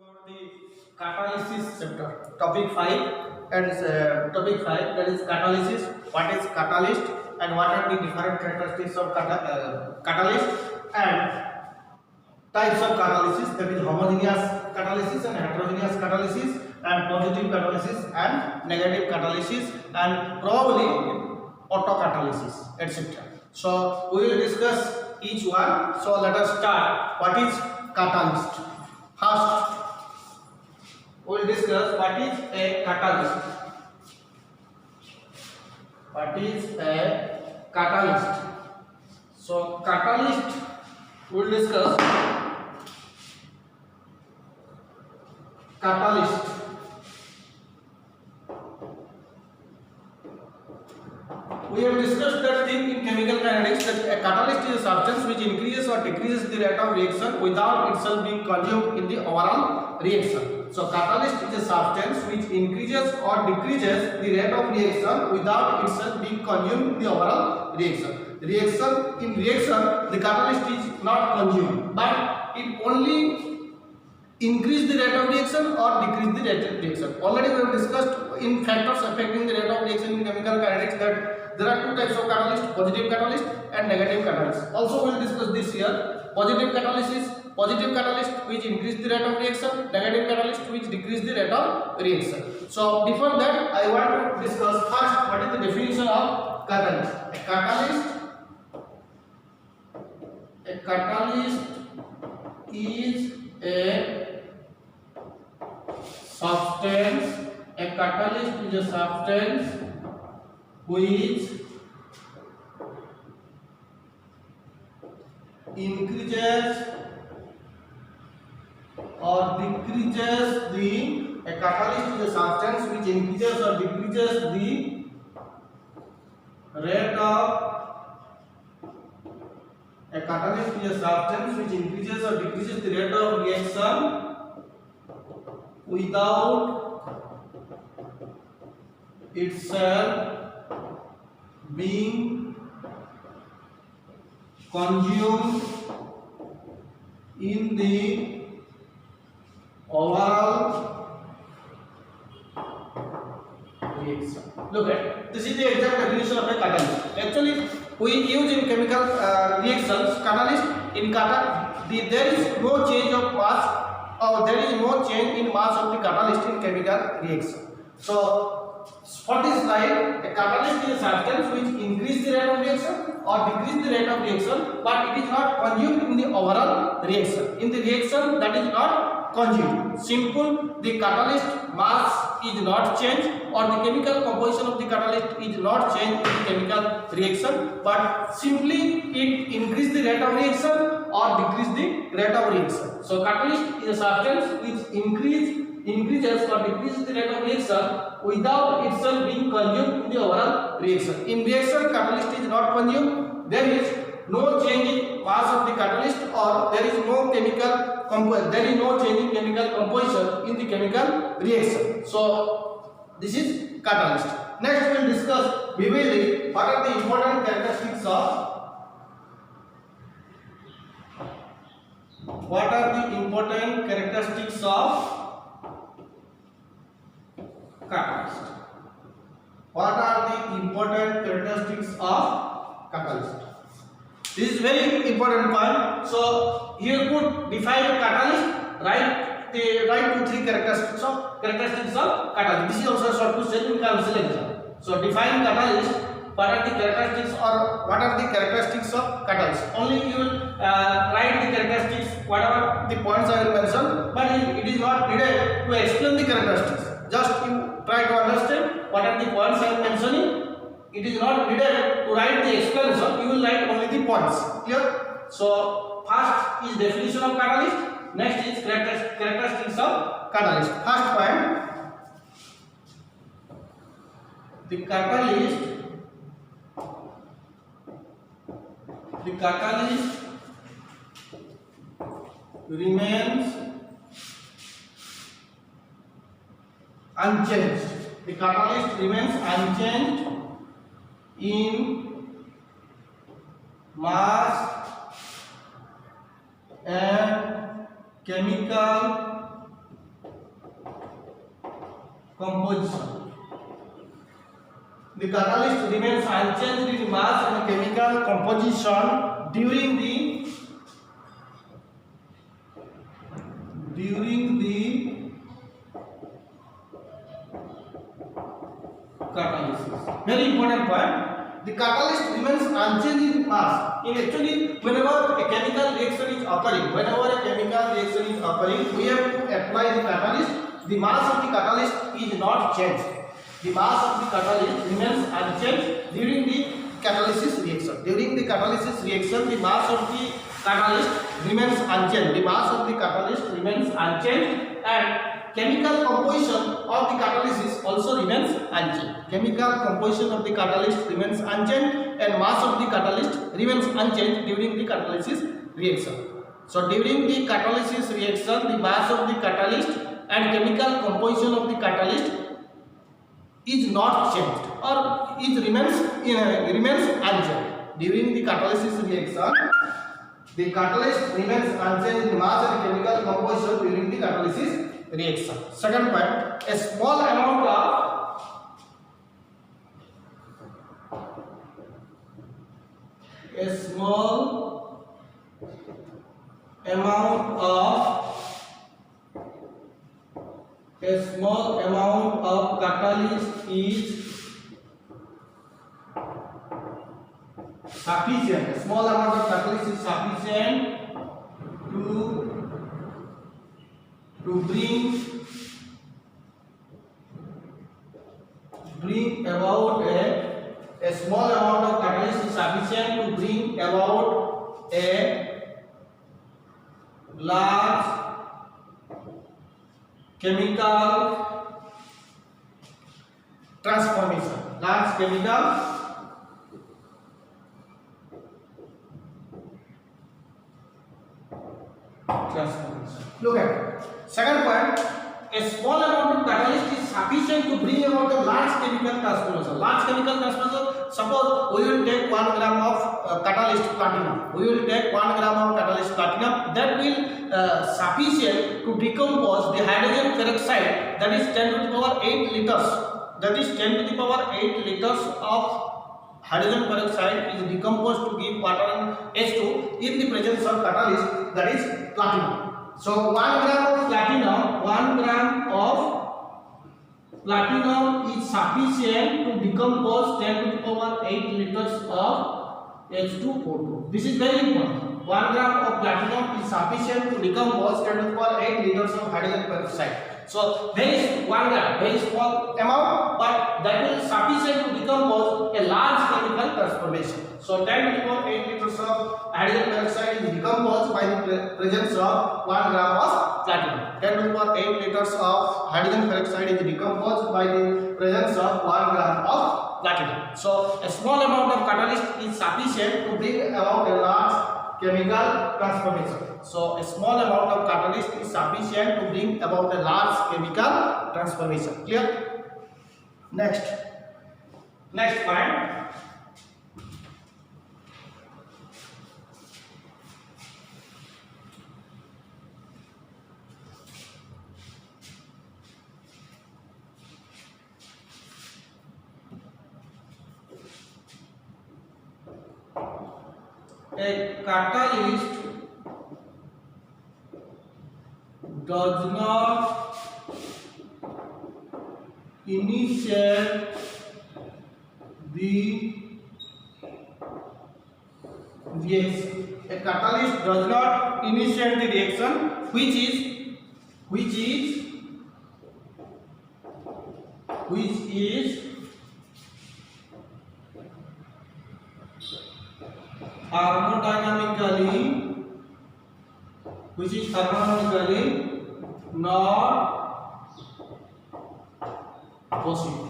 about the catalysis chapter, topic 5, and topic 5, that is catalysis. What is catalyst and what are the different characteristics of catalyst and types of catalysis, that is homogeneous catalysis and heterogeneous catalysis and positive catalysis and negative catalysis and probably autocatalysis, etc. So we will discuss each one. So let us start. What is catalyst? First we will discuss what is a catalyst. What is a catalyst? So catalyst we will discuss. Catalyst. We have discussed that thing in chemical kinetics, that a catalyst is a substance which increases or decreases the rate of reaction without itself being consumed in the overall reaction. So catalyst is a substance which increases or decreases the rate of reaction without itself being consumed in the overall reaction. In reaction, the catalyst is not consumed, but it only increase the rate of reaction or decrease the rate of reaction. Already we have discussed in factors affecting the rate of reaction in chemical kinetics that there are two types of catalyst, positive catalyst and negative catalyst. Also we will discuss this here. Positive catalyst which increase the rate of reaction, negative catalyst which decrease the rate of reaction. So before that I want to discuss first what is the definition of catalyst. A catalyst is a substance. A catalyst is a substance which increases or decreases the. A catalyst is a substance which increases or decreases the rate of. A catalyst is a substance which increases or decreases the rate of reaction without itself being consumed in the overall reaction. Look at this is the exact definition of a catalyst. Actually, we use in chemical reactions catalyst. In catalyst, there is no change of mass. There is no change in mass of the catalyst in chemical reaction. So for this slide, a catalyst is a substance which increase the rate of reaction or decrease the rate of reaction, but it is not consumed in the overall reaction. In the reaction, that is not consumed. Simple, the catalyst mass is not changed or the chemical composition of the catalyst is not changed in the chemical reaction, but simply it increase the rate of reaction or decrease the rate of reaction. So catalyst is a substance which increases or decreases the rate of reaction without itself being consumed in the overall reaction. In reaction, catalyst is not consumed. There is no change in mass of the catalyst or there is no change in chemical composition in the chemical reaction. So this is catalyst. Next we will discuss vividly what are the important characteristics of catalyst. What are the important characteristics of catalyst? This is very important point. So here put define catalyst. Write 2-3 characteristics of catalyst. This is also a short question in council exam. So define catalyst. What are the characteristics or what are the characteristics of catalyst? Only you will write the characteristics, whatever the points I will mention, but it is not needed to explain the characteristics. Just you try to understand what are the points I am mentioning. It is not needed to write the explanation. You will write only the points. Clear? So first is definition of catalyst. Next is characteristics of catalyst. First point, the catalyst remains unchanged. The catalyst remains unchanged in mass and chemical composition. The catalyst remains unchanged in mass and chemical composition during the catalysis. Very important point. The catalyst remains unchanged in mass. In actually, whenever a chemical reaction is occurring, we have to apply the catalyst. The mass of the catalyst is not changed. The mass of the catalyst remains unchanged during the catalysis reaction. During the catalysis reaction, the mass of the catalyst remains unchanged. The mass of the catalyst remains unchanged, and chemical composition of the catalysis also remains unchanged. Chemical composition of the catalyst remains unchanged, and mass of the catalyst remains unchanged during the catalysis reaction. So during the catalysis reaction, the mass of the catalyst and chemical composition of the catalyst is not changed, or it remains unchanged. During the catalysis reaction, the catalyst remains unchanged in mass and chemical composition during the catalysis reaction. Second point, a small amount of catalyst is sufficient. A small amount of catalyst is sufficient to bring about a small amount of catalyst is sufficient to bring about a large chemical transformation. Look at second point. A small amount of catalyst is sufficient to bring about a large chemical transformation. Large chemical transformation. Suppose we will take 1 gram of catalyst platinum. That will sufficient to decompose the hydrogen peroxide, that is 10 to the power 8 liters. That is 10 to the power 8 liters of hydrogen peroxide is decomposed to give water and H2 in the presence of catalyst, that is platinum. So 1 gram of platinum is sufficient to decompose 10 to the power 8 liters of H2O2. This is very important. 1 gram of platinum is sufficient to decompose 10 to the power 8 liters of hydrogen peroxide. So there is 1 gram, very small amount, but that will sufficient to decompose a large chemical transformation. So 10 to the power 8 liters of hydrogen peroxide is decomposed by the presence of 1 gram of platinum. 10 to the power 8 liters of hydrogen peroxide is decomposed by the presence of 1 gram of platinum. So a small amount of catalyst is sufficient to bring about a large chemical transformation. So a small amount of catalyst is sufficient to bring about a large chemical transformation. Clear? Next point. A catalyst does not initiate the reaction. A catalyst does not initiate the reaction, which is thermodynamically not possible.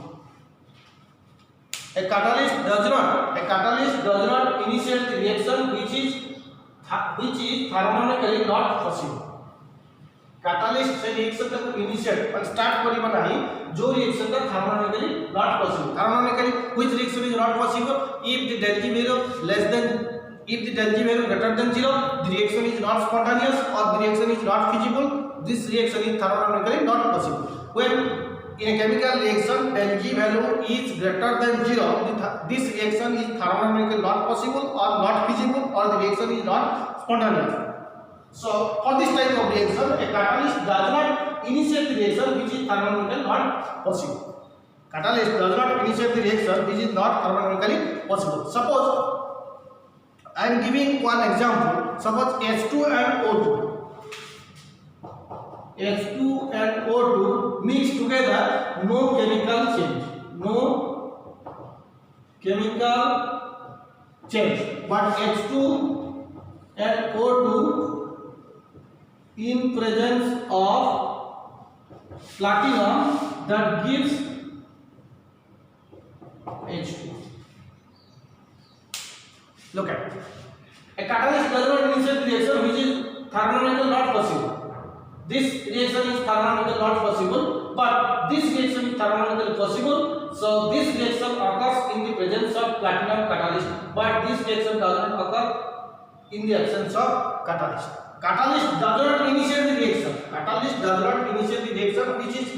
A catalyst does not initiate the reaction which is thermodynamically not possible. Catalyst से reaction को initiate और start करीबा नहीं, जो reaction का thermodynamically not possible. Thermodynamically which reaction is not possible? If the delta value greater than 0, the reaction is not spontaneous or the reaction is not feasible. This reaction is thermodynamically not possible. When in a chemical reaction then G value is greater than 0, this reaction is thermodynamically not possible or not feasible, or the reaction is not spontaneous. So for this type of reaction, a catalyst does not initiate the reaction which is thermodynamically not possible. Catalyst does not initiate the reaction which is not thermodynamically possible. Suppose I am giving one example. Suppose H2 and O2. H2 and O2 mix together, no chemical change. No chemical change. But H2 and O2 in presence of platinum, that gives H2. Look at it. A catalyst does not initiate the reaction which is thermodynamically not possible. This reaction is thermodynamically not possible, but this reaction is thermodynamically possible. So this reaction occurs in the presence of platinum catalyst, but this reaction does not occur in the absence of catalyst. Catalyst does not initiate the reaction. Catalyst does not initiate the reaction which is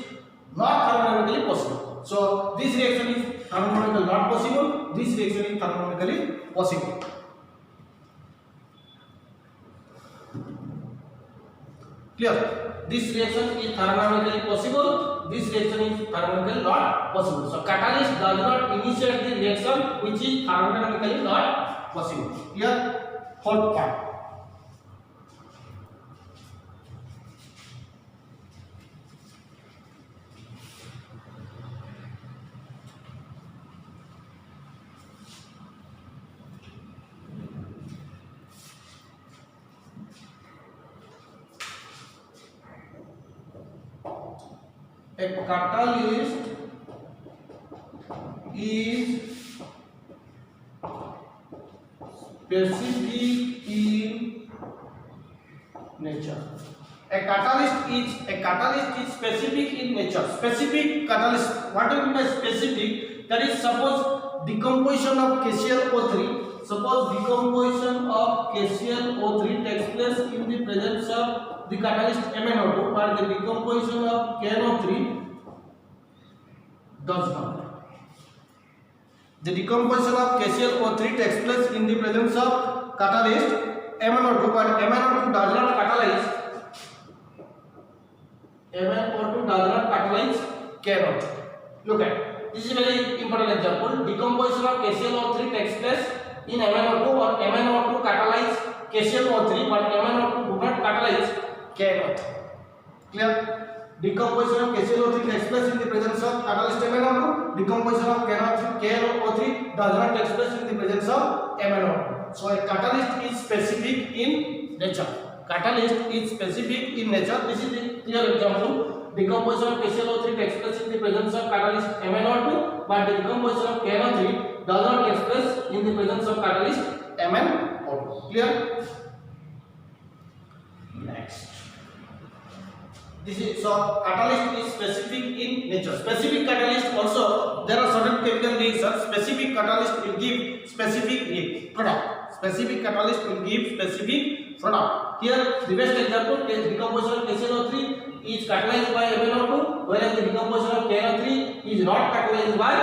not thermodynamically possible. So this reaction is thermodynamically not possible. This reaction is thermodynamically possible. Clear? This reaction is thermodynamically possible. This reaction is thermodynamically not possible. So catalyst does not initiate the reaction which is thermodynamically not possible. Clear? Fourth part. A catalyst is specific in nature. A catalyst is specific in nature. Specific catalyst. What do you mean by specific? That is, suppose decomposition of KClO3. Suppose decomposition of KClO3 takes place in the presence of the catalyst MnO2, but the decomposition of KNO3 does not. The decomposition of KClO3 takes place in the presence of catalyst MnO2, but MnO2 does not catalyze. MnO2 does not catalyze KNO3. Look at this is a very important example. Decomposition of KClO3 takes place in MnO2, or MnO2 catalyze KClO3, but MnO2 do not catalyze KNO3. Clear? Decomposition of KClO3 takes place in the presence of catalyst MnO2. Decomposition of KNO3 does not take place in the presence of MnO2. So a catalyst is specific in nature. Catalyst is specific in nature. This is the clear example. Decomposition of KClO3 takes place in the presence of catalyst MnO2, but the decomposition of KNO3 does not take place in the presence of catalyst MnO2. Clear? Next. This is, so catalyst is specific in nature. Specific catalyst also, there are certain chemical reactions. Specific catalyst will give specific product. Specific catalyst will give specific product. Here the best example is decomposition of KClO3 is catalyzed by MnO2, whereas the decomposition of KNO3 is not catalyzed by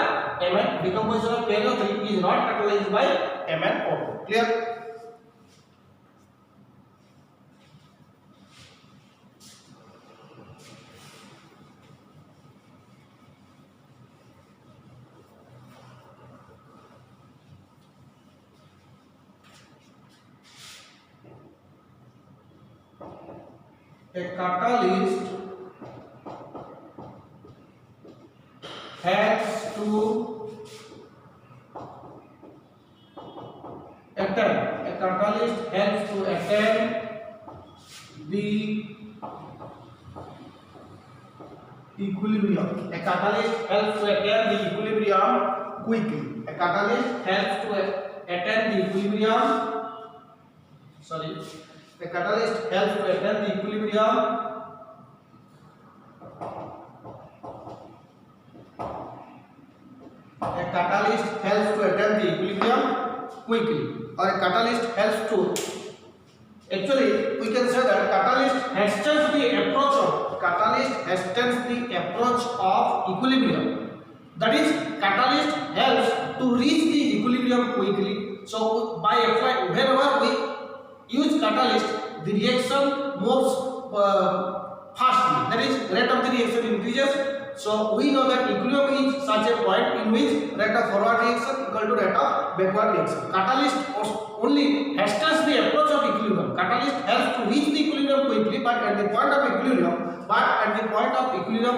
decomposition of KNO3 is not catalyzed by MnO2. Clear? A catalyst has to attain. A catalyst has to attain the equilibrium. A catalyst helps to attain the equilibrium quickly. A catalyst helps to attain the equilibrium. The catalyst helps to attain the equilibrium quickly, or a catalyst helps to, actually we can say that catalyst has changed the approach of hastens the approach of equilibrium. That is, catalyst helps to reach the equilibrium quickly. So by applying, whenever we use catalyst, the reaction moves fastly. That is, rate of the reaction increases. So we know that equilibrium is such a point in which rate of forward reaction equal to rate of backward reaction. Catalyst only hastens the approach of equilibrium. Catalyst helps to reach the equilibrium quickly, but at the point of equilibrium,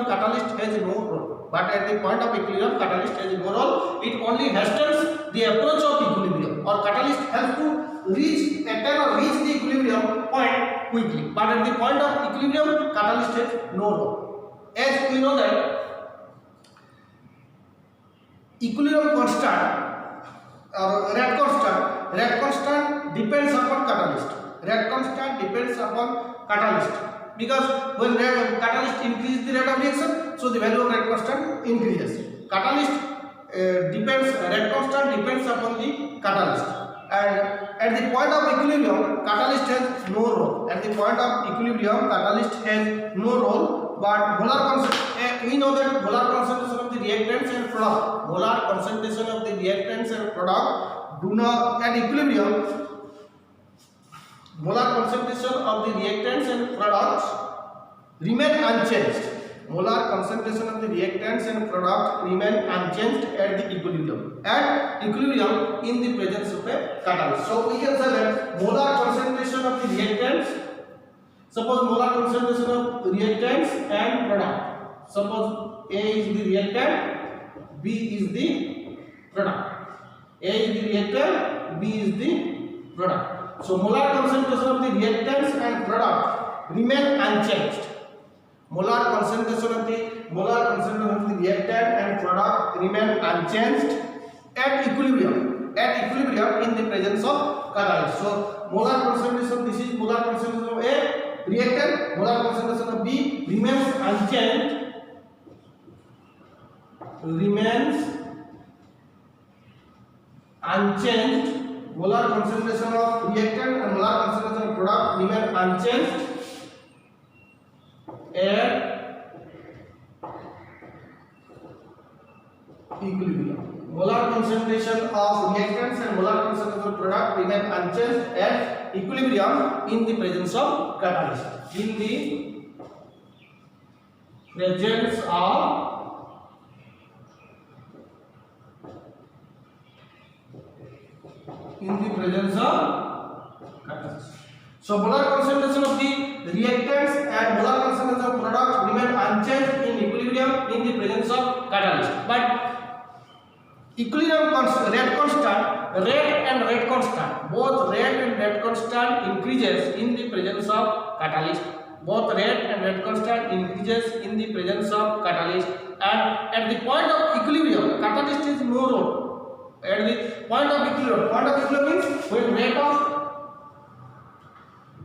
catalyst has no role. But at the point of equilibrium, catalyst has no role. It only hastens the approach of equilibrium, or catalyst helps to reach the equilibrium point quickly. But at the point of equilibrium, catalyst has no role. As we know that equilibrium constant or rate constant depends upon catalyst. Rate constant depends upon catalyst, because when catalyst increases the rate of reaction, so the value of rate constant increases. Rate constant depends upon the catalyst, and at the point of equilibrium, catalyst has no role. At the point of equilibrium, catalyst has no role. But we know that molar concentration of the reactants and product, do not, at equilibrium, molar concentration of the reactants and products remain unchanged. Molar concentration of the reactants and product remain unchanged at the equilibrium. At equilibrium, in the presence of a catalyst. So we can say that molar concentration of the reactants. Suppose molar concentration of reactants and product. Suppose A is the reactant, B is the product. A is the reactant, B is the product. So molar concentration of the reactants and product remain unchanged. Molar concentration of the reactant and product remain unchanged at equilibrium. In the presence of catalyst. So molar concentration, this is molar concentration of A. Reactant, molar concentration of B remains unchanged. Molar concentration of reactant and molar concentration of product remain unchanged at equilibrium. Molar concentration of reactants and molar concentration of product remain unchanged at equilibrium in the presence of catalyst. In the presence of catalyst. So molar concentration of the reactants and molar concentration of product remain unchanged in equilibrium in the presence of catalyst. But equilibrium rate constant, both rate and rate constant increases in the presence of catalyst. And at the point of equilibrium, catalyst is no role. At the point of equilibrium means when rate of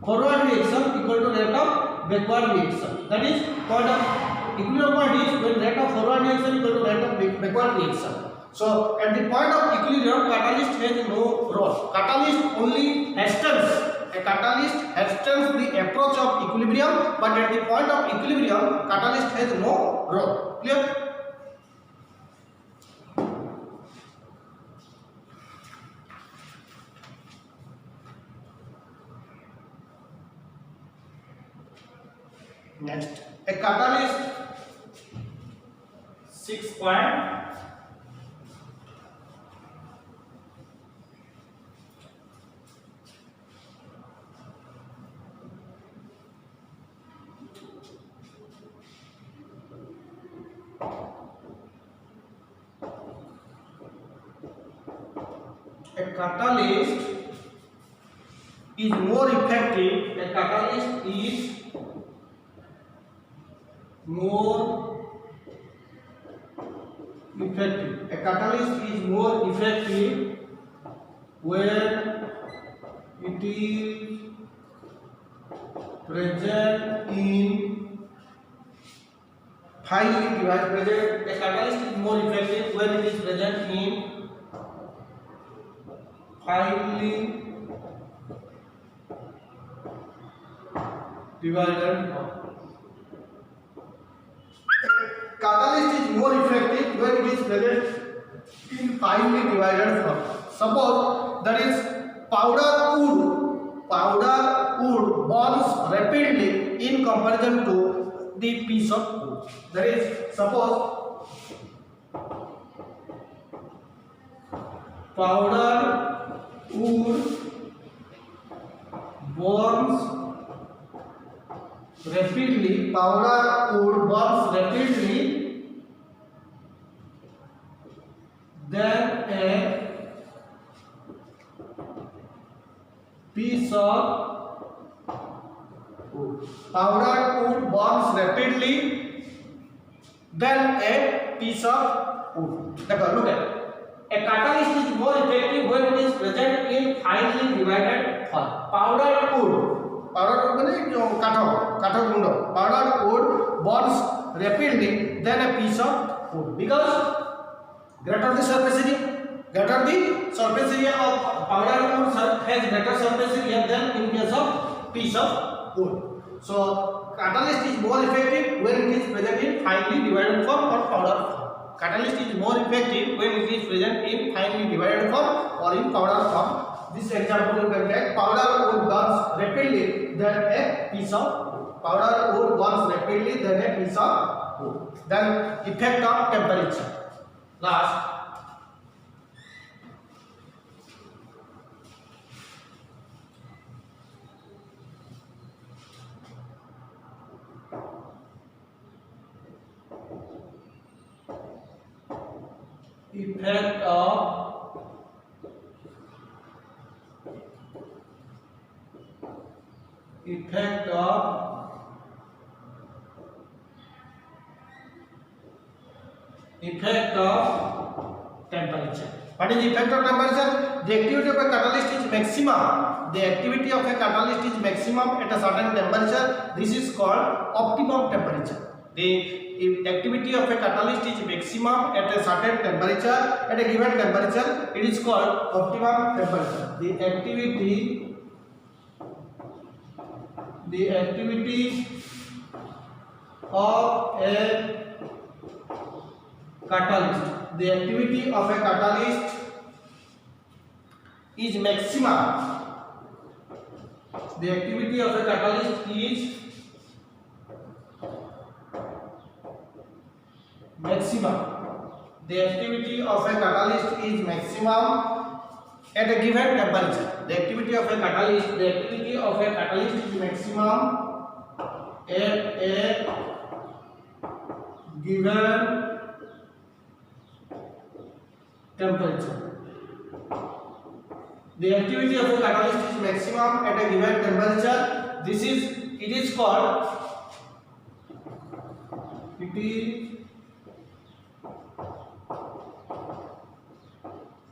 forward reaction equal to rate of backward reaction. That is, point of equilibrium point is when rate of forward reaction equal to rate of backward reaction. So at the point of equilibrium, catalyst has no role. Catalyst only hastens. A catalyst hastens the approach of equilibrium, but at the point of equilibrium, catalyst has no role. Clear? Next, a catalyst 6 point. A catalyst is more effective. A catalyst is more effective. A catalyst is more effective when it is present in highly divided. A catalyst is more effective when it is present in highly divided catalyst is more effective when it is present in finely divided form. Suppose that is powder wood burns rapidly in comparison to the piece of wood. That is, suppose powder wood burns rapidly, than a piece of wood. Powdered wood burns rapidly than a piece of wood. Look at a catalyst is more effective when it is present in finely divided form. Powdered wood means kathar gundo. Powdered wood burns rapidly than a piece of wood because greater the surface area of powdered wood has greater surface area than in case of piece of wood. So catalyst is more effective when it is present in finely divided form or powder form. Catalyst is more effective when it is present in finely divided form or in powder form. This example you can take: powder wood burns rapidly than a piece of wood. Powder wood burns rapidly than a piece of wood. Then effect of temperature. Last, effect of temperature. What is the effect of temperature? The activity of a catalyst is maximum. The activity of a catalyst is maximum at a certain temperature. This is called optimum temperature. The activity of a catalyst is maximum at a certain temperature. At a given temperature, it is called optimum temperature. The activity of a catalyst. The activity of a catalyst is maximum. The activity of a catalyst is maximum. The activity of a catalyst is maximum at a given temperature. The activity of a catalyst is maximum at a given temperature. The activity of a catalyst is maximum at a given temperature.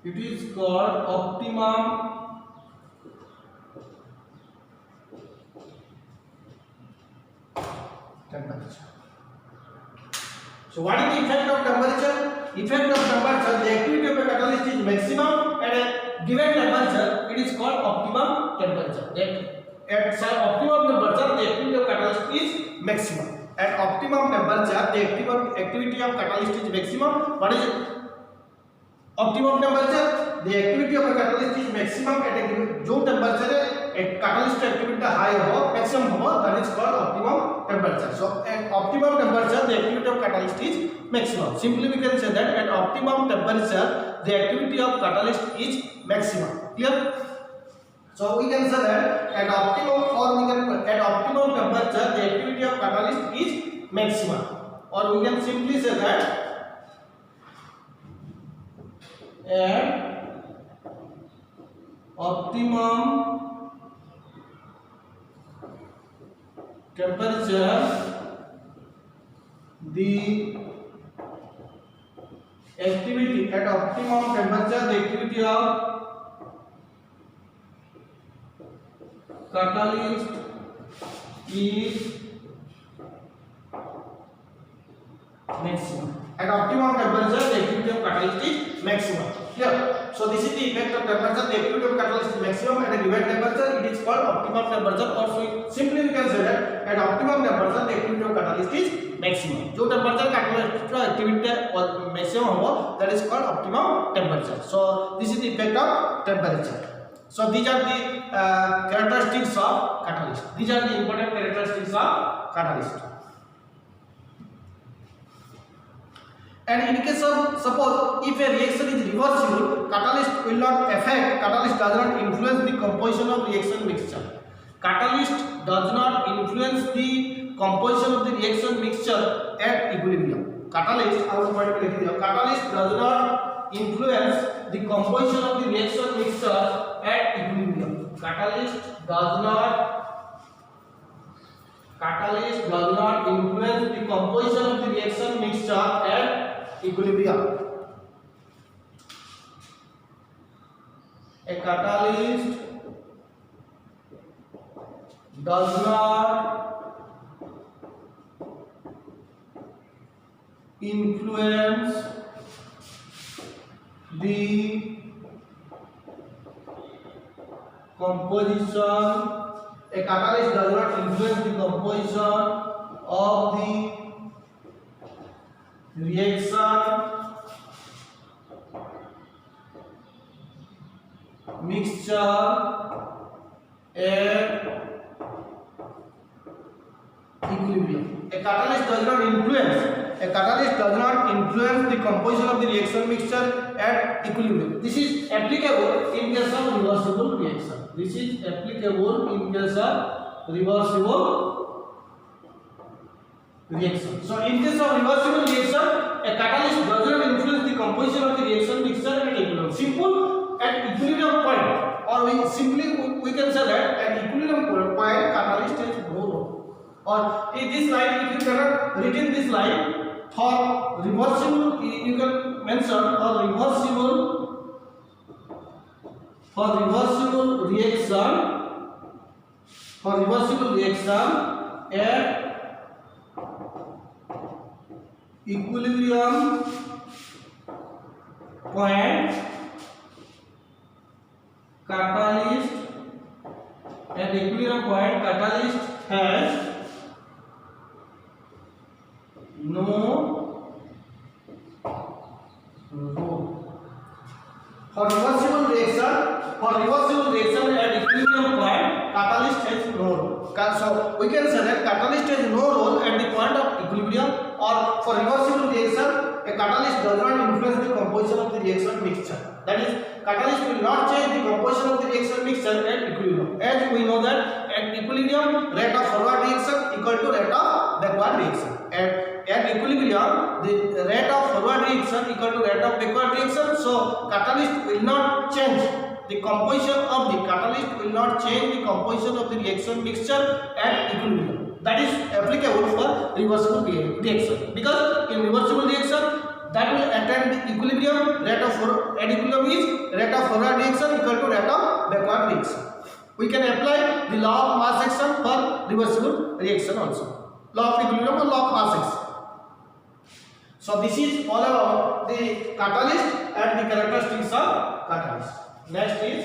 It is called optimum temperature. So what is the effect of temperature? Effect of temperature, the activity of a catalyst is maximum at a given temperature. It is called optimum temperature. At optimum temperature, the activity of catalyst is maximum. At optimum temperature, the activity of catalyst is maximum. What is it? Optimum temperature, the activity of a catalyst is maximum at a given जो temperature है catalyst activity high हो maximum हो, that is called optimum temperature. So at optimum temperature, the activity of catalyst is maximum. Simply we can say that at optimum temperature, the activity of catalyst is maximum. Clear? So we can say that at optimum temperature, the activity of catalyst is maximum. Or we can simply say that at optimum temperature, the activity of catalyst is maximum. At optimum temperature, the activity of catalyst is maximum. Clear? So this is the effect of temperature. The equilibrium catalyst is maximum at a given temperature. It is called optimum temperature. Or so simply we can say that at optimum temperature the equilibrium catalyst is maximum. जो temperature catalyst का activity और maximum हो that is called optimum temperature. So this is the effect of temperature. So these are the characteristics of catalyst. These are the important characteristics of catalyst. And in case of suppose if a reaction is reversible, catalyst will not affect. Catalyst does not influence the composition of reaction mixture. Catalyst does not influence the composition of the reaction mixture at equilibrium. Catalyst, catalyst does not influence the composition of the reaction mixture at equilibrium. Catalyst does not influence the composition of the reaction mixture at equilibrium. A catalyst does not influence the composition. A catalyst does not influence the composition of the reaction mixture at equilibrium. A catalyst does not influence the composition of the reaction mixture at equilibrium. This is applicable in case of reversible reaction. This is applicable in case of reversible reaction. So in case of reversible reaction, a catalyst does not influence the composition of the reaction mixture at equilibrium. Simple, at equilibrium point, or we can say that at equilibrium point catalyst has no role. Or in this line, if you cannot written this line for reversible, you can mention for reversible reaction at equilibrium point catalyst has no role. For reversible reaction at equilibrium point, catalyst has no role. So we can say that catalyst has no role at the point of equilibrium. Or for reversible reaction, a catalyst does not influence the composition of the reaction mixture. That is, catalyst will not change the composition of the reaction mixture at equilibrium. As we know that at equilibrium, rate of forward reaction equal to rate of backward reaction. At equilibrium, the rate of forward reaction equal to rate of backward reaction. So catalyst will not change the composition of the reaction mixture at equilibrium. That is applicable for reversible reaction, because in reversible reaction that will attain the equilibrium. Rate of at equilibrium is rate of forward reaction equal to rate of backward reaction. We can apply the law of mass action for reversible reaction also. Law of equilibrium or law of mass action. So this is all about the catalyst and the characteristics of catalyst. Next is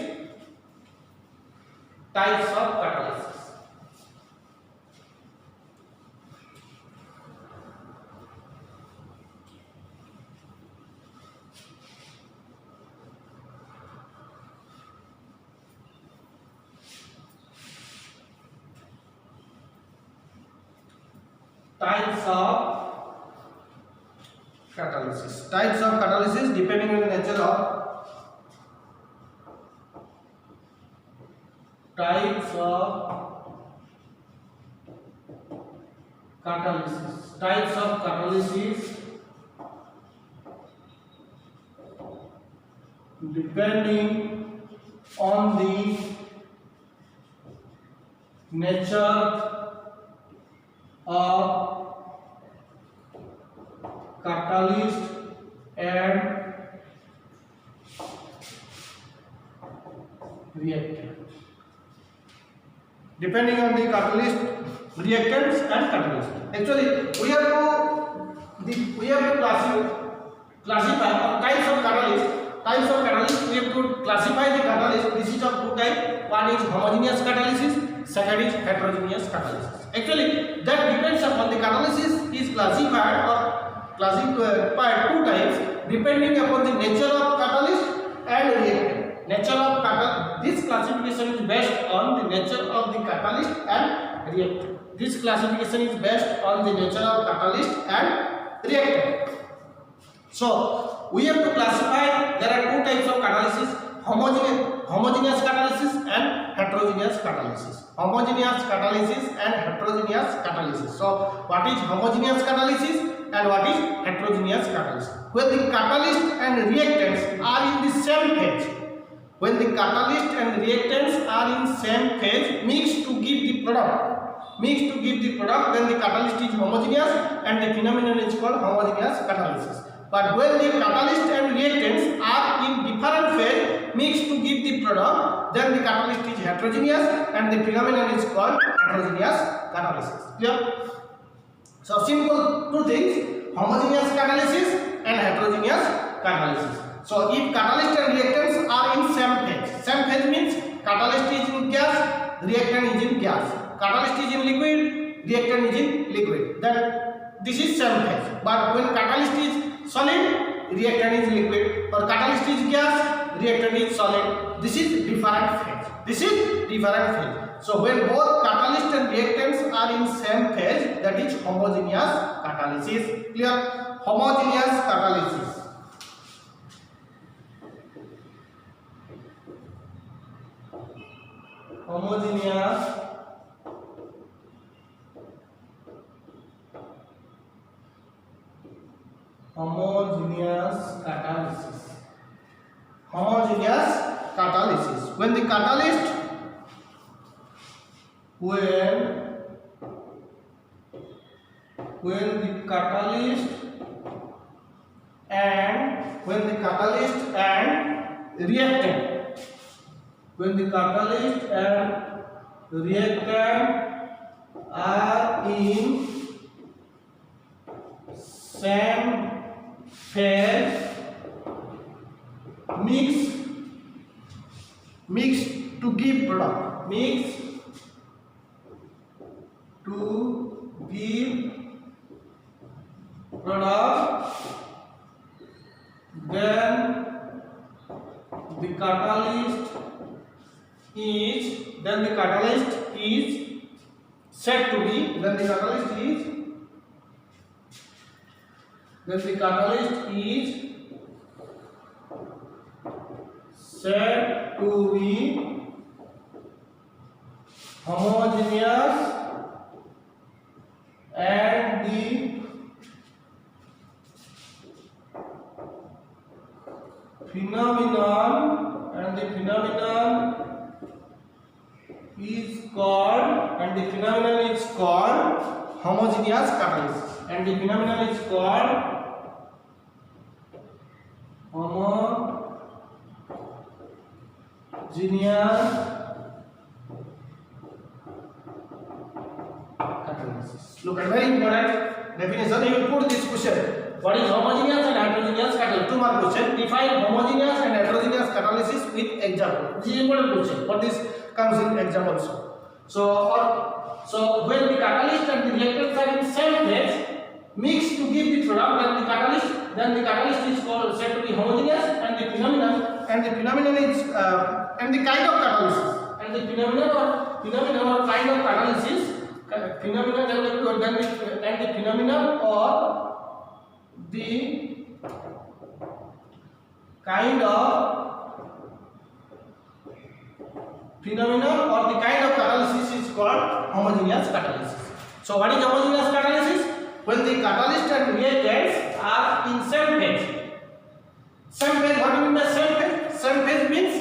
types of catalysis. Types of catalysis depending on the nature of types of catalysis depending on the nature of catalyst and reactant. Depending on the catalyst, reactants and catalyst. Actually, we have to classify types of catalyst. We have classify the catalyst, this is of two type. One is homogeneous catalysis, second is heterogeneous catalysis. Actually, that depends upon the catalysis is classified or classified two types depending upon the nature of catalyst and reactant. Nature of this classification is based on the nature of the catalyst and reactant. This classification is based on the nature of catalyst and reactant. So we have to classify. There are two types of catalysis: homogeneous catalysis and heterogeneous catalysis. Homogeneous catalysis and heterogeneous catalysis. So what is homogeneous catalysis and what is heterogeneous catalysis? When the catalyst and reactants are in the same phase, when the catalyst and reactants are in same phase, mixed to give the product, then the catalyst is homogeneous and the phenomenon is called homogeneous catalysis. But when the catalyst and reactants are in different phase, mixed to give the product, then the catalyst is heterogeneous and the phenomenon is called heterogeneous catalysis. Clear? So simple two things: homogeneous catalysis and heterogeneous catalysis. So if catalyst and reactants are in same phase means catalyst is in gas, reactant is in gas. Catalyst is in liquid, reactant is in liquid. Then this is same phase. But when catalyst is solid, reactant is liquid, or catalyst is gas, reactant is solid, this is different phase. So when both catalyst and reactants are in same phase, that is homogeneous catalysis. Clear? Homogeneous catalysis. Homogeneous catalysis. When the catalyst and reactant are in same phase, mix to give product, then the catalyst is said to be homogeneous and the phenomenon is called homogeneous catalysis, and the phenomenon is called homogeneous catalysis. Look at very important definition. You will put this question: what is homogeneous and heterogeneous catalysis? 2 mark question. Define homogeneous and heterogeneous catalysis with example. This is important question, but this comes in exam also. So when the catalyst and the reactants are in same phase, mixed to give the product, then the catalyst is called said to be homogeneous, and the phenomenon is and the kind of catalysis, and the phenomenon or kind of catalysis, and the phenomenon or the kind of catalysis is called homogeneous catalysis. So what is homogeneous catalysis? When the catalyst and reactants are in same phase. Same phase, what do you mean by same phase? Same phase means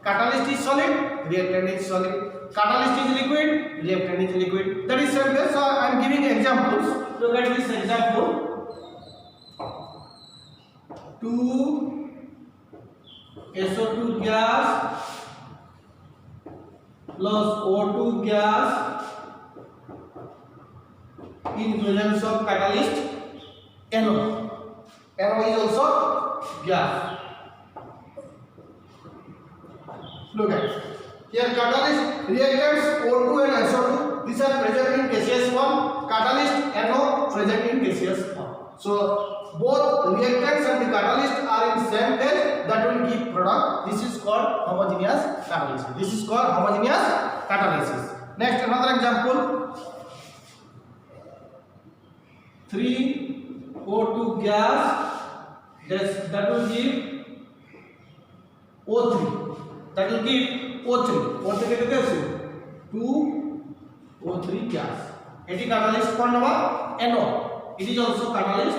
catalyst is solid, reactant is solid. Catalyst is liquid, reactant is liquid. That is same phase. So I am giving examples. Look at this example. 2 SO2 gas plus O2 gas in presence of catalyst NO. NO is also gas. Look at here catalyst reactants O2 and SO2. These are present in gaseous form. Catalyst NO present in gaseous form. So both reactants and the catalyst are in same phase. That will give product. This is called homogeneous catalysis. This is called homogeneous catalysis. Next, another example. 3O2 gas. That will give O3. That will give O3. O3 कहते हैं 2O3 gas. It is catalyst कौन होगा? NO. It is also catalyst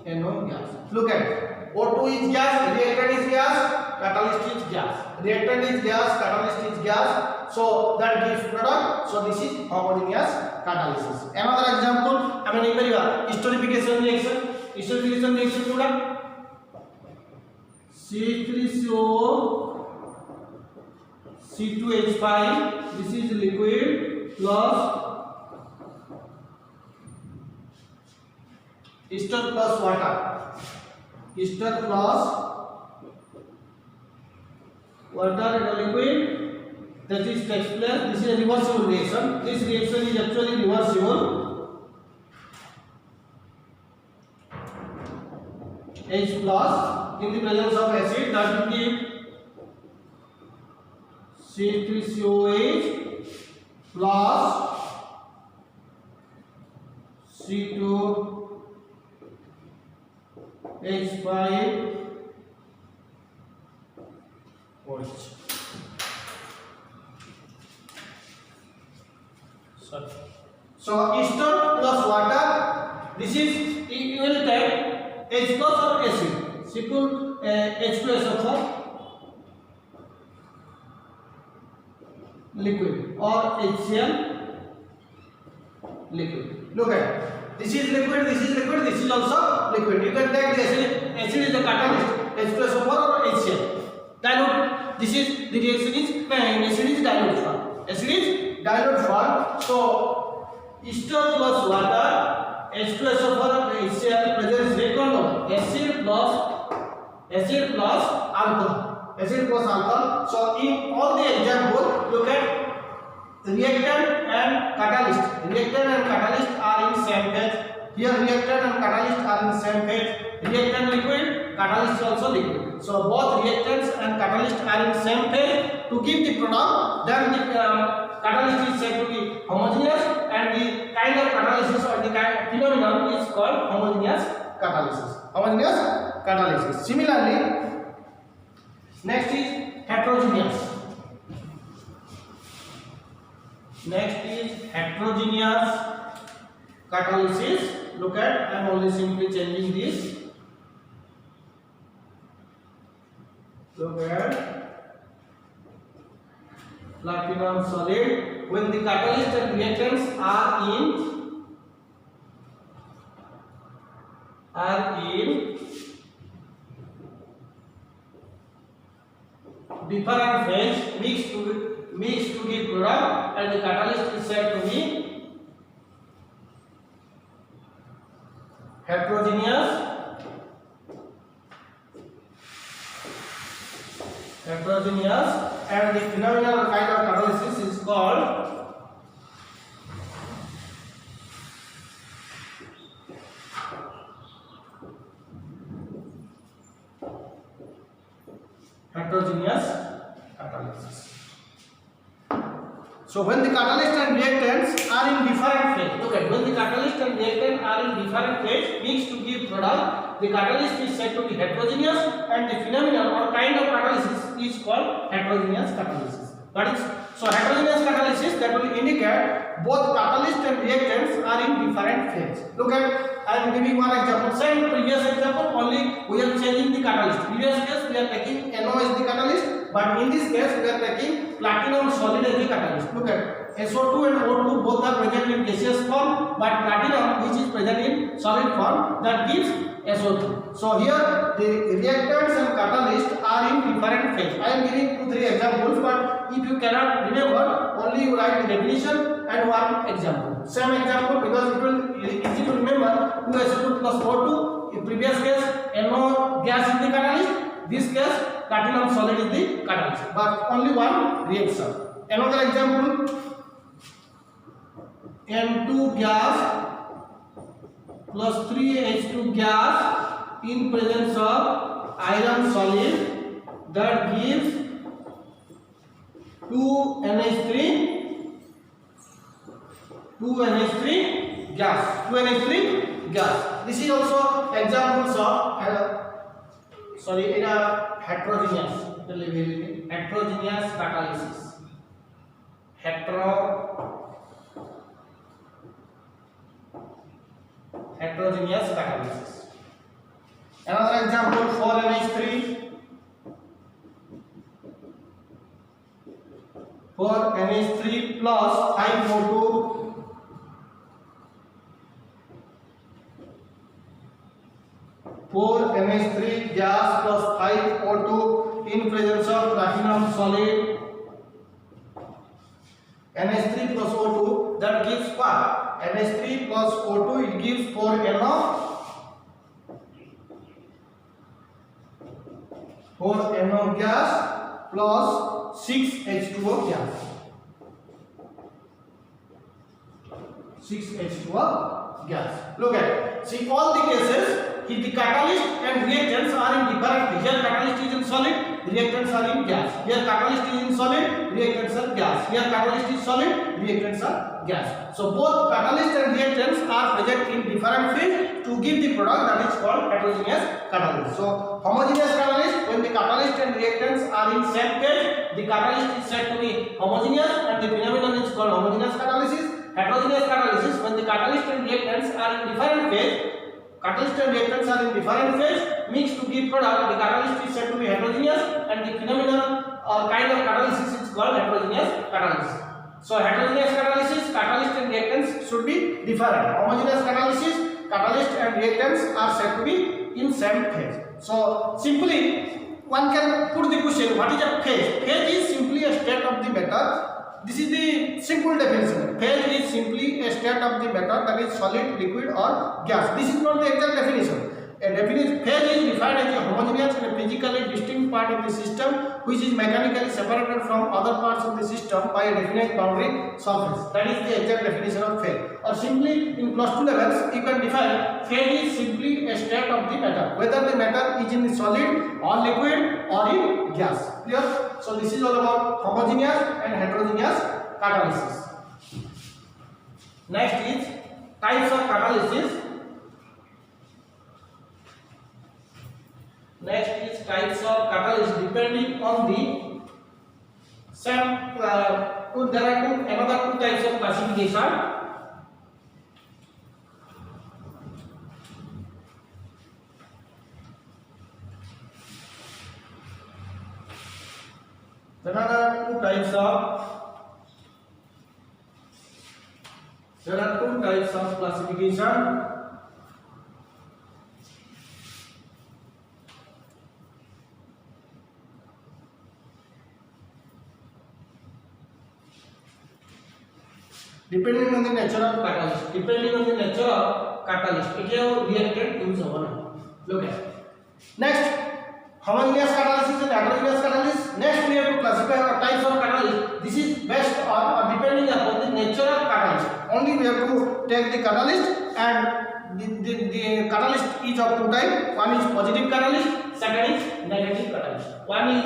NO gas. Look at O2 is gas, reactant is gas, catalyst is gas. Reactant is gas, catalyst is gas. So that gives product. So this is homogeneous catalysis. Another example, I mean esterification reaction. Esterification reaction पूरा C3CO C2H5. This is liquid plus ester plus water. Ester plus water and a liquid. That is takes place. This is a reversible reaction. This reaction is actually reversible. H plus in the presence of acid, that will give C3COH plus C2H5 OH. So ester plus water. This is you will take H plus or acid. Simple H2SO4 liquid or HCl liquid. Look at this is liquid, this is liquid, this is also liquid. You can take the acid. Acid is the catalyst. H2SO4 or HCl. Dilute. This is the reaction is acid is dilute form. Acid is dilute form. So ester plus water. H2SO4 and HCl presents recon acid plus alcohol. Acid plus alcohol. So in all the example, look at reactant and catalyst. Reactant and catalyst are in same phase. Here reactant and catalyst are in same phase. Reactant liquid, catalyst also liquid. So both reactants and catalyst are in same phase. To give the product, then the catalyst is said to be homogeneous, and the kind of catalysis or the phenomenon is called homogeneous catalysis. Homogeneous catalysis. Similarly, next is heterogeneous. Next is heterogeneous catalysis. Look at, I am only simply changing this. Look at platinum solid. When the catalyst and reactants are in different phase, mixed to give product, and the catalyst is said to be heterogeneous. And the phenomenal kind of catalysis is called heterogeneous catalysis. So when the catalyst and reactants are in different phase, look at when the catalyst and reactant are in different phase, mixed to give product, the catalyst is said to be heterogeneous, and the phenomenon or kind of catalysis is called heterogeneous catalysis. That is, so heterogeneous catalysis, that will indicate both catalyst and reactants are in different phase. Look at, I am giving one example. Same previous example, only we are changing the catalyst. Previous case we are taking NO as the catalyst, but in this case we are taking platinum solid as the catalyst. Look at SO2 and O2 both are present in gaseous form, but platinum, which is present in solid form, that gives SO2. So here the reactants and catalysts are in different phase. I am giving 2-3 examples, but if you cannot remember, only you write the definition and one example. Same example, because it will easy to remember. 2SO2 plus O2. In previous case, NO gas is the catalyst. This case, platinum solid is the catalyst, but only one reaction. Another example, N2 gas plus 3H2 gas in presence of iron solid, that gives 2NH3 gas. 2NH3 gas. This is also examples of heterogeneous catalysis. Heterogeneous catalysis. Another example, 4NH3 plus 5O2 4NH3 gas plus 5O2 in presence of platinum solid, NH3 plus O2, that gives what? NH3 plus O2, it gives 4NO gas plus 6H2O gas. 6H2O gas. Look at, see all the cases, if the catalyst and reactants are in different phase. Here catalyst is in solid, reactants are in gas. Here catalyst is in solid, reactants are gas. Here catalyst is solid, reactants are gas. So both catalyst and reactants are present in different phase to give the product that is called heterogeneous catalyst. So homogeneous catalyst, when the catalyst and reactants are in same phase, the catalyst is said to be homogeneous and the phenomenon is called homogeneous catalysis. Heterogeneous catalysis, when the catalyst and reactants are in different phase, mixed to give product, the catalyst is said to be heterogeneous and the phenomenon or kind of catalysis is called heterogeneous catalysis. So heterogeneous catalysis, catalyst and reactants should be different. Homogeneous catalysis, catalyst and reactants are said to be in same phase. So simply one can put the question, what is a phase? Phase is simply a state of the matter. This is the simple definition. Phase is simply a state of the matter, that is solid, liquid or gas. This is not the exact definition. Phase is defined as a homogeneous and a physically distinct part of the system which is mechanically separated from other parts of the system by a definite boundary surface. That is the exact definition of phase. Or simply in +2 levels you can define phase is simply a state of the matter, whether the matter is in solid or liquid or in gas. Clear? So this is all about homogeneous and heterogeneous catalysis. Next is types of catalysis. Next is types of catalyst depending on the same. There are another two types of classification. There are two types of classification. Depending on the nature of catalyst, it is a reactant use over. Look at next, homogeneous catalysis and heterogeneous catalysis. Next we have to classify our types of catalyst. This is based on depending upon the nature of catalyst. Only we have to take the catalyst, and the catalyst is of two types. One is positive catalyst, second is negative catalyst. One is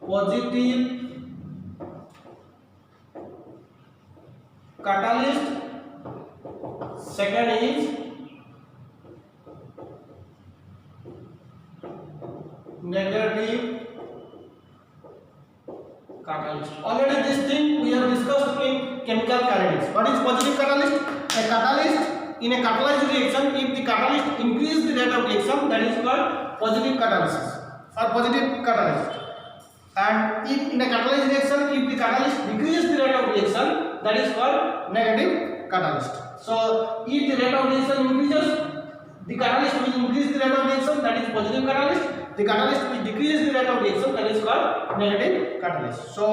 positive catalyst, second is negative catalyst. Already this thing we have discussed in chemical kinetics. What is positive catalyst? A catalyst in a catalyzed reaction, if the catalyst increases the rate of reaction, that is called positive catalysis or positive catalyst. And if in a catalyzed reaction, if the catalyst decreases the rate of reaction, that is called negative catalyst. So if the rate of reaction increases, the catalyst will increase the rate of reaction, that is positive catalyst. The catalyst will decrease the rate of reaction, that is called negative catalyst. So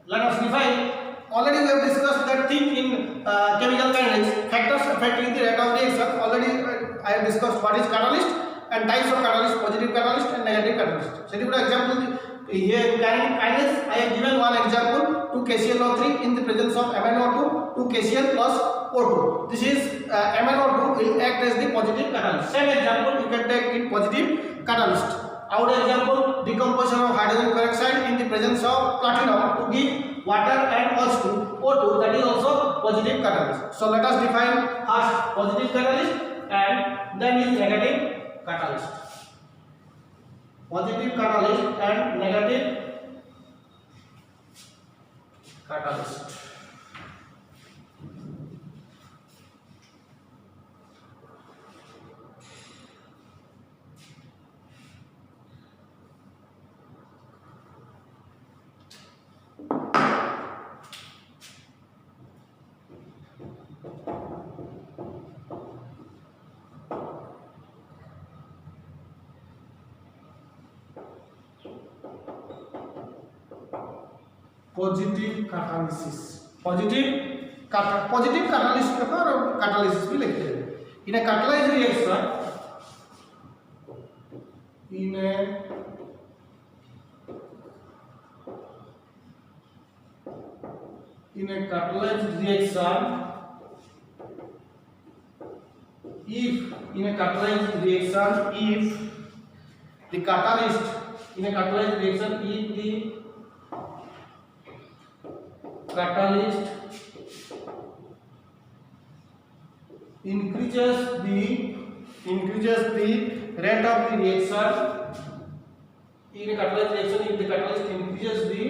let us define. Already we have discussed that thing in chemical kinetics, factors affecting the rate of reaction. Already I have discussed what is catalyst and types of catalyst, positive catalyst and negative catalyst. So this example here kinase, I have given one example, 2 KClO3 in the presence of MnO2, 2 KCl plus O2. This is MnO2 will act as the positive catalyst. Same example you can take in positive catalyst. Our example, decomposition of hydrogen peroxide in the presence of platinum to give water and also O2, that is also positive catalyst. So let us define first positive catalyst and then is negative catalyst. Positive catalyst and negative catalyst. Positive catalysis. Positive catalyst का catalysis भी लिखते हैं. In a catalyzed reaction, in a catalyzed reaction, if the catalyst in a catalyzed reaction, if the catalyst increases the rate of the reaction, in a catalyzed reaction, if the catalyst increases the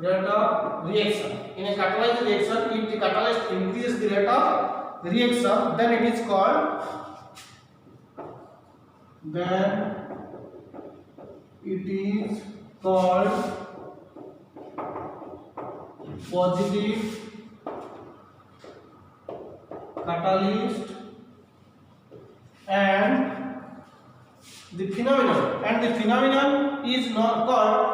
rate of reaction, in a catalyzed reaction, if the catalyst increases the rate of reaction, then it is called positive catalyst. And the phenomenon is not called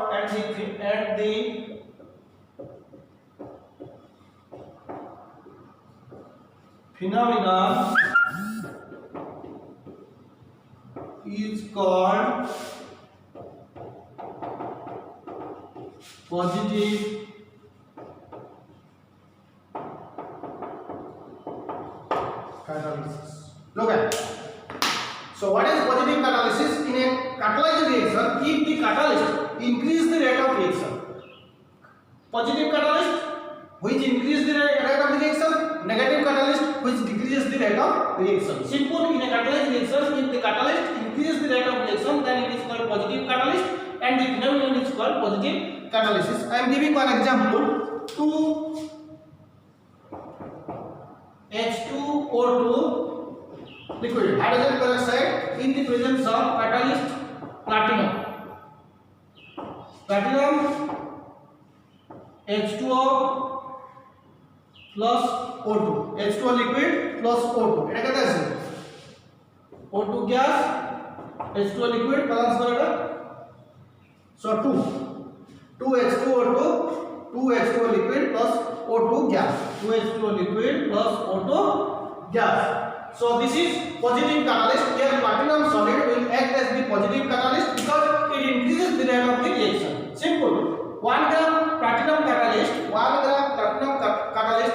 phenomenon is called positive catalysis. Look at it. So what is positive catalysis? In a catalyzed reaction, if the catalyst increase the rate of reaction, positive catalyst which increase the rate of the reaction, negative catalyst which decreases the rate of reaction. Simple, in a catalyzed reaction, if the catalyst increases the rate of reaction, then it is called positive catalyst and the phenomenon is called positive catalysis. I am giving one example. 2H2O2 liquid hydrogen peroxide in the presence of catalyst platinum. H2O plus O2, H2O liquid plus O2 এটা কত আছে O2 gas H2O liquid balance করে এটা so 2H2O2 2H2O liquid plus O2 gas, 2H2O liquid plus O2 gas. So this is positive catalyst. Here platinum solid will act as the positive catalyst because it increases the rate of the reaction. Simple. 1 gram platinum catalyst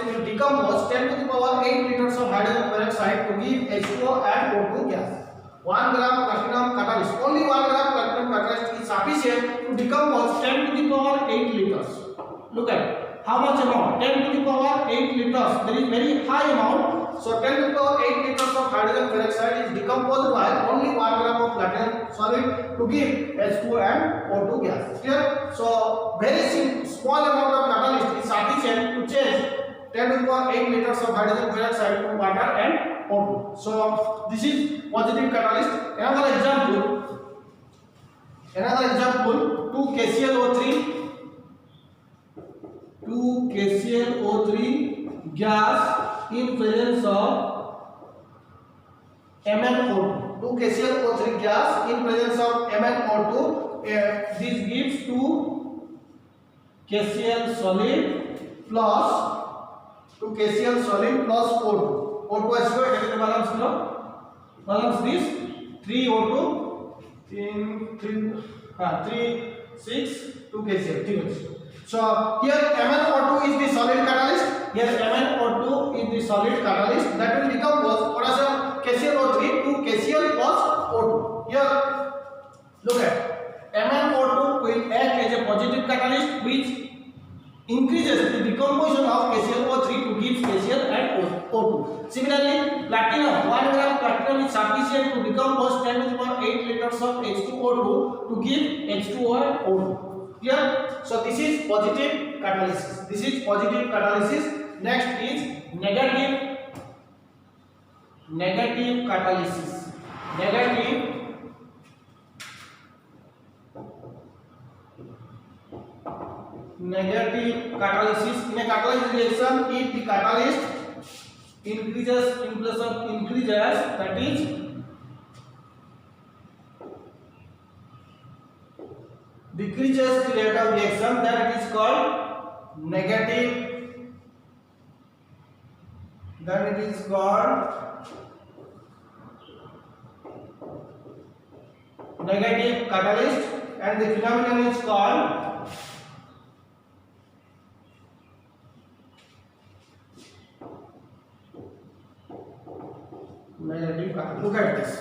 will decompose 10 to the power 8 liters of hydrogen peroxide to give H2O and O2 gas. 1 gram platinum catalyst, only 1 gram platinum catalyst is sufficient to decompose 10 to the power 8 liters. Look at how much amount? 10 to the power 8 liters. There is very high amount. So 10 to the power 8 liters of hydrogen peroxide is decomposed by only 1 gram of platinum solid to give H2O and O2 gas. Clear? So very small amount of catalyst is sufficient to change 10 to the power 8 liters of hydrogen peroxide to water and O2. So this is positive catalyst. Another example, 2 KClO3 gas in presence of MnO2. 2 KClO3 gas in presence of MnO2. This gives 2 KCl solid plus 2 KCl solid plus O2. O2 আসবে এটাকে balance হলো balance this 3 O2 in 3 6 2 KCl ঠিক আছে so here MnO2 is the solid catalyst here MnO2 is the solid catalyst that will decompose what is KClO3 to KCl plus O2 here look at MnO2 will act as a positive catalyst which increases the decomposition of KClO3 to give KCl and O2. Similarly, platinum 1 gram platinum is sufficient to decompose 10 to the power 8 liters of H2O2 to give H2O and O2. Here, so this is positive catalysis. This is positive catalysis. Next is negative catalysis. Negative catalysis. In a catalysis reaction, if the catalyst increases in place of increases, that is decreases the rate of reaction, that it is called negative. Then it is called negative catalyst, and the phenomenon is called negative catalyst. Look at this.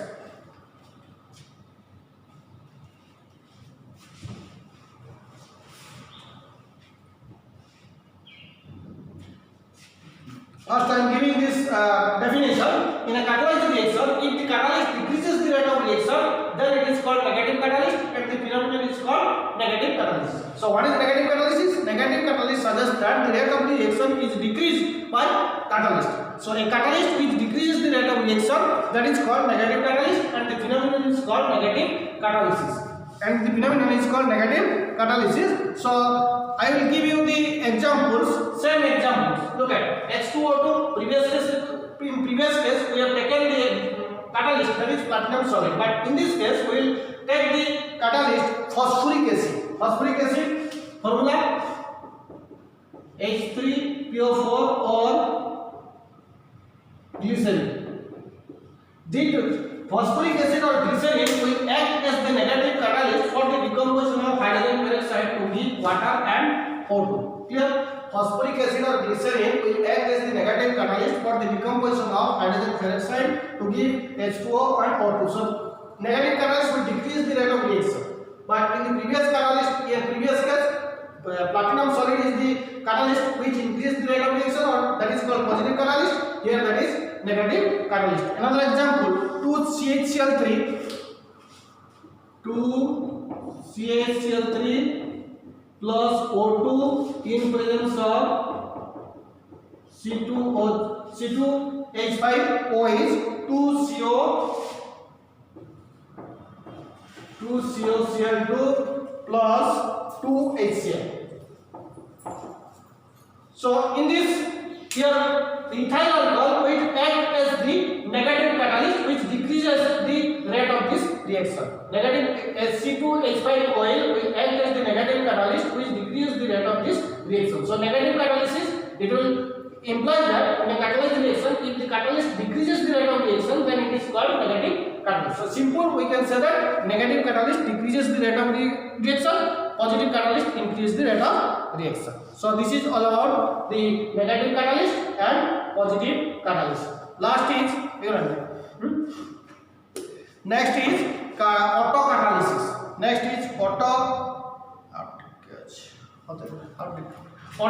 First, I am giving this definition. In a catalyzed reaction, if the catalyst decreases the rate of reaction, then it is called negative catalyst, and the phenomenon is called negative catalysis. So, what is negative catalysis? Negative catalysis suggests that the rate of the reaction is decreased by catalyst. So, a catalyst which decreases the rate of reaction, that is called negative catalyst, and the phenomenon is called negative catalysis. And the phenomenon is called negative catalysis. So, I will give you the examples, same examples. Look at H2O2. In previous case, we have taken the catalyst, that is platinum solid. But in this case, we will take the catalyst phosphoric acid. Phosphoric acid formula H3PO4 or glycerin. The phosphoric acid or glycerin will act as the negative catalyst for the decomposition of hydrogen peroxide to give water and O2. Clear? Phosphoric acid or glycerin will act as the negative catalyst for the decomposition of hydrogen peroxide to give H2O and O2. So, negative catalyst will decrease the rate of reaction. But in the previous catalyst, previous case, platinum solid is the catalyst which increases the rate of reaction, or that is called positive catalyst. Here that is negative catalyst. Another example, 2CHCl3 plus O2 in presence of C2H5O is 2COCl2 plus 2HCl. So in this, here ethyl alcohol will act as the negative catalyst which decreases the rate of this reaction. Negative C2H5 oil will act as the negative catalyst which decreases the rate of this reaction. So negative catalysis, it will imply that in a catalyzed reaction, if the catalyst decreases the rate of reaction, then it is called negative catalyst. So simple, we can say that negative catalyst decreases the rate of reaction, positive catalyst increases the rate of reaction. So this is all about the negative catalyst and positive catalyst. Last is next is autocatalysis. Next is autocatalysis. I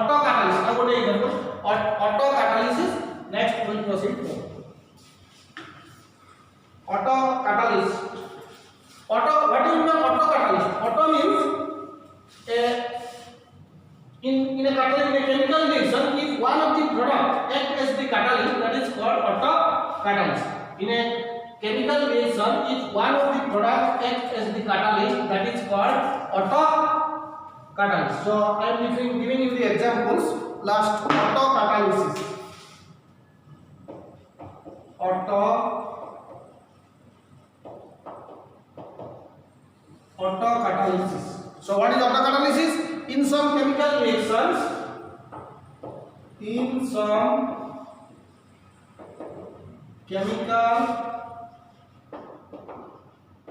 want to example autocatalysis. Next we will proceed to autocatalysis. What do you mean autocatalysis? Auto means in a chemical reaction, if one of the product acts as the catalyst, that is called autocatalyst. In a chemical reaction, if one of the products acts as the catalyst, that is called autocatalyst. So I am giving you the examples. Last, autocatalysis. Autocatalysis. So what is autocatalysis? In some chemical reactions, in some chemical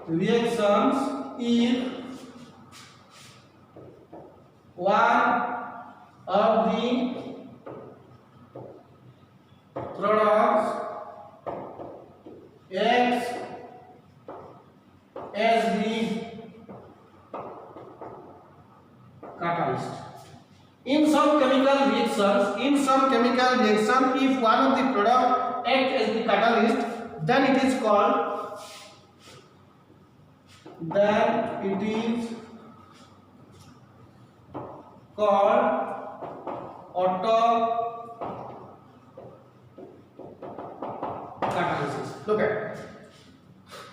reactions, if one of the products acts as the catalyst. In some chemical reaction, if one of the product acts as the catalyst, then it is called auto catalysis. Look at,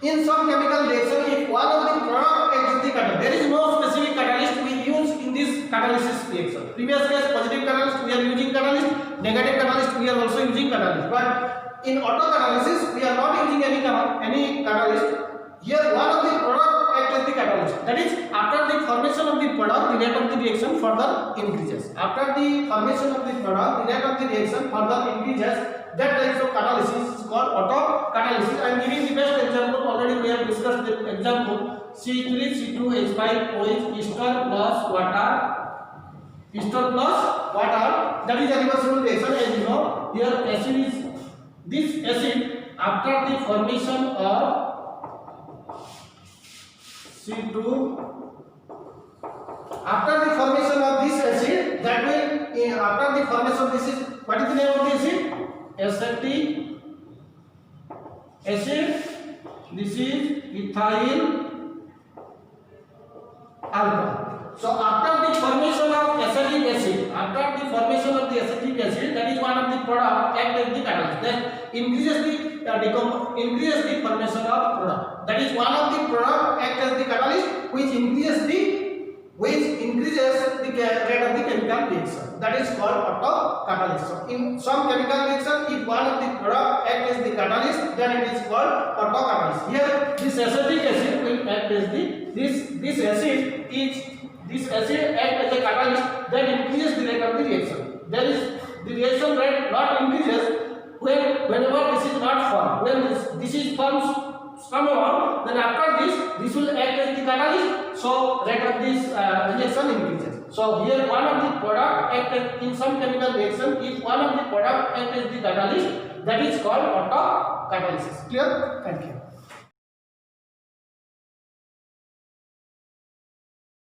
in some chemical reaction, if one of the product acts as the catalyst, there is no specific catalyst we use in this catalysis reaction. Previous case, positive catalyst we are using catalyst, negative catalyst we are also using catalyst, but in auto catalysis we are not using any catalyst. Here one of the product acts as the catalyst, that is, after the formation of the product, the rate of the reaction further increases. After the formation of the product, the rate of the reaction further increases. That type of catalysis is called auto catalysis. I am giving the best example. Already we have discussed the example. C3H5OH pistol plus water. That is a reversible reaction. As you know, here acid is this acid after the formation of C2. After the formation of this acid, that will after the formation of this is, what is the name of the acid? Acetic acid. This is ethyl alcohol. So after the formation of acetic acid, that is one of the product act as the catalyst. Then increases the formation of product. That is one of the product act as the catalyst, which increases the rate of the chemical reaction. That is called auto catalyst. So in some chemical reaction, if one of the product act as the catalyst, then it is called auto catalyst. Here this acetic acid will act as this acid act as a catalyst, then increases the rate of the reaction. There is the reaction rate not increases whenever this is not formed. When this is formed somehow, then after this will act as the catalyst, so rate of this reaction increases. So here one of the product act in some chemical reaction, if one of the product act as the catalyst, that is called auto catalysis. Clear? Thank you.